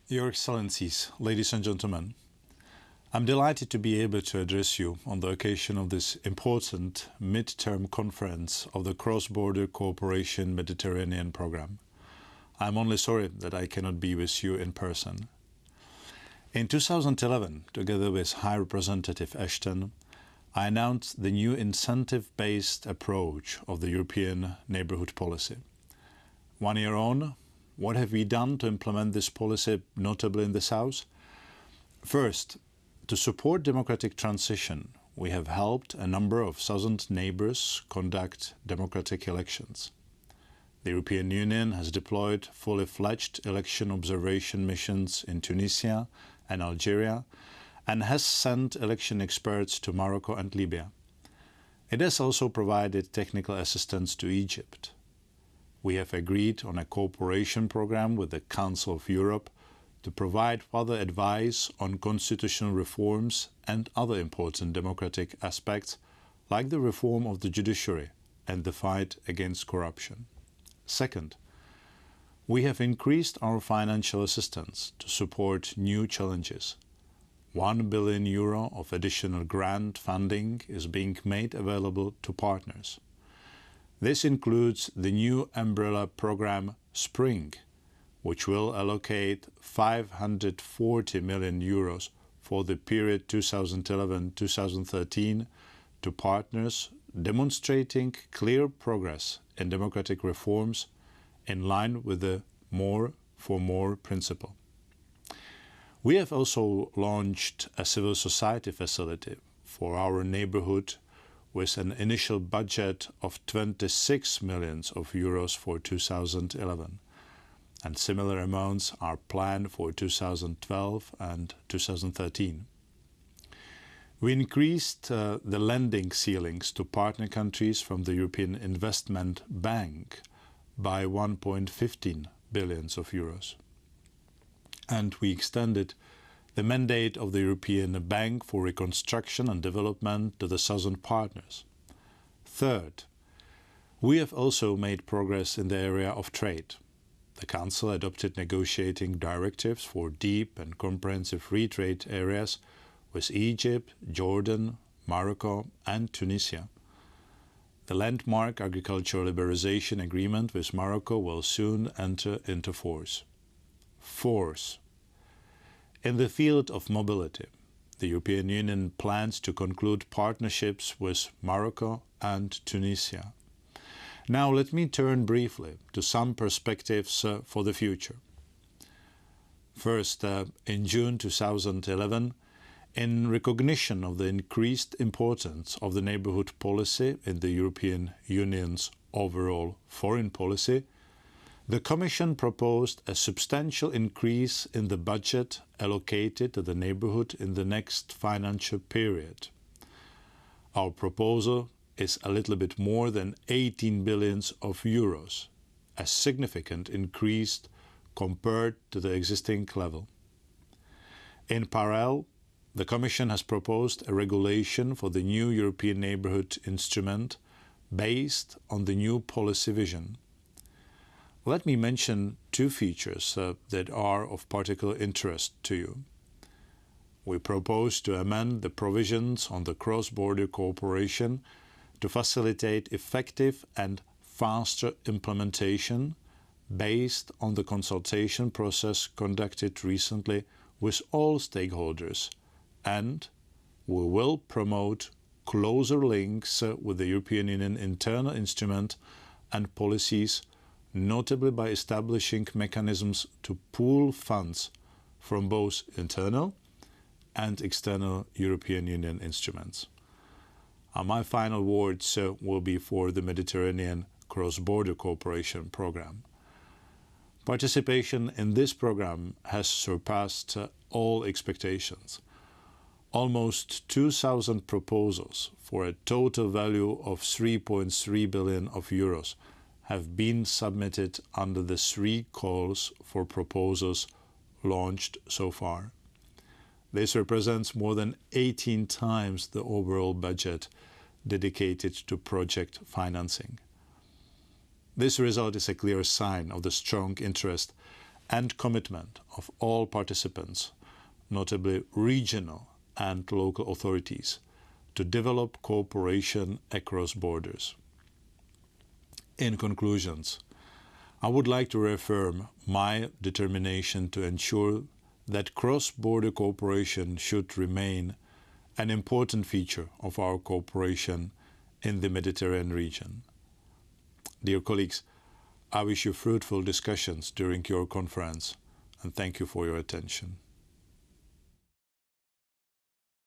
Your Excellencies, ladies and gentlemen, I'm delighted to be able to address you on the occasion of this important mid-term conference of the Cross-Border Cooperation Mediterranean Programme. I'm only sorry that I cannot be with you in person. In 2011, together with High Representative Štefan, I announced the new incentive-based approach of the European Neighbourhood policy. 1 year on, what have we done to implement this policy, notably in the South? First, to support democratic transition, we have helped a number of southern neighbours conduct democratic elections. The European Union has deployed fully fledged election observation missions in Tunisia and Algeria and has sent election experts to Morocco and Libya. It has also provided technical assistance to Egypt. We have agreed on a cooperation programme with the Council of Europe to provide further advice on constitutional reforms and other important democratic aspects like the reform of the judiciary and the fight against corruption. Second, we have increased our financial assistance to support new challenges. €1 billion of additional grant funding is being made available to partners. This includes the new umbrella programme Spring, which will allocate €540 million for the period 2011-2013 to partners, demonstrating clear progress in democratic reforms in line with the more for more principle. We have also launched a civil society facility for our neighbourhood with an initial budget of €26 million for 2011, and similar amounts are planned for 2012 and 2013. We increased the lending ceilings to partner countries from the European Investment Bank by €1.15 billion. And we extended the mandate of the European Bank for Reconstruction and Development to the southern partners. Third, we have also made progress in the area of trade. The Council adopted negotiating directives for deep and comprehensive free trade areas with Egypt, Jordan, Morocco and Tunisia. The landmark agricultural liberalization agreement with Morocco will soon enter into force. Fourth, in the field of mobility, the European Union plans to conclude partnerships with Morocco and Tunisia. Now let me turn briefly to some perspectives for the future. First, in June 2011, in recognition of the increased importance of the neighbourhood policy in the European Union's overall foreign policy, the Commission proposed a substantial increase in the budget allocated to the neighbourhood in the next financial period. Our proposal is a little bit more than €18 billion, a significant increase compared to the existing level. In parallel, the Commission has proposed a regulation for the new European Neighbourhood Instrument based on the new policy vision. Let me mention two features that are of particular interest to you. We propose to amend the provisions on the cross-border cooperation to facilitate effective and faster implementation based on the consultation process conducted recently with all stakeholders, and we will promote closer links with the European Union internal instrument and policies, notably by establishing mechanisms to pool funds from both internal and external European Union instruments. My final words will be for the Mediterranean Cross-Border Cooperation Programme. Participation in this programme has surpassed all expectations. Almost 2,000 proposals for a total value of €3.3 billion have been submitted under the 3 calls for proposals launched so far. This represents more than 18 times the overall budget dedicated to project financing. This result is a clear sign of the strong interest and commitment of all participants, notably regional and local authorities, to develop cooperation across borders. In conclusions, I would like to reaffirm my determination to ensure that cross-border cooperation should remain an important feature of our cooperation in the Mediterranean region. Dear colleagues, I wish you fruitful discussions during your conference, and thank you for your attention.